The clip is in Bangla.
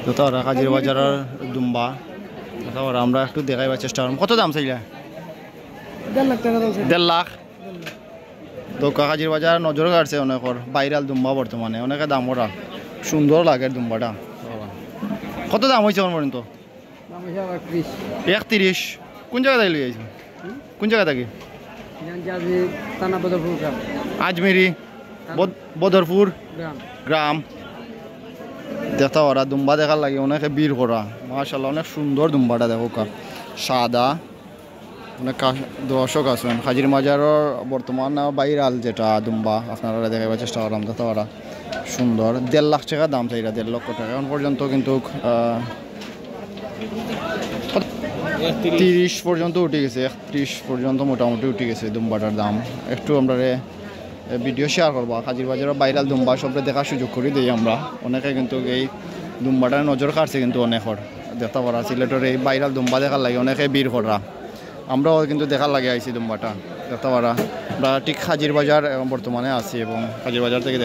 তো তারা কাজির বাজারের দুম্বা তারপর আমরা একটু দেখাইবার চেষ্টা করলাম। কত দাম চাইলা? 1.5 লাখ টাকা দাম। 1.5 লাখ। তো কাজির বাজার নজর কাটছে অনেকর ভাইরাল দুম্বা, বর্তমানে অনেকে দাম ওরা সুন্দর লাগে দুম্বাটা। কত দাম হয়েছে আমার পর্যন্ত? 31। কোন জায়গা থেকে লিয়ে কোন জায়গা থেকে? আজমেরি বদরপুর গ্রাম। দেখা ওরা দুম্বা দেখার লাগে অনেকে বীর করা, মাশাআল্লাহ অনেক সুন্দর দুম্বাটা দেখো কা সাদা। অনেক দর্শক আছেন হাজির মাজারের বর্তমান ভাইরাল যেটা দুম্বা আপনারা দেখাবার চেষ্টা করলাম। দেখা ওরা সুন্দর 1.5 লাখ টাকা দাম চাইরা, 1.5 লক্ষ টাকা এখন পর্যন্ত কিন্তু 30 পর্যন্ত উঠে গেছে, 31 পর্যন্ত মোটামুটি উঠে গেছে দুম্বাটার দাম। একটু আমরা ভিডিও শেয়ার করবো হাজির বাজারের ভাইরাল দুম্বা সবরে দেখার সুযোগ করে দিই আমরা। অনেকে কিন্তু এই দুম্বাটার নজর কাটছে কিন্তু অনেকর দেখতে পারা। সিলেটের এই ভাইরাল দুম্বা দেখার লাগে অনেকে বীর করা, আমরাও কিন্তু দেখার লাগে আইছি দুম্বাটা দেখতে পারা। আমরা ঠিক হাজির বাজার বর্তমানে আছি এবং হাজির বাজার থেকে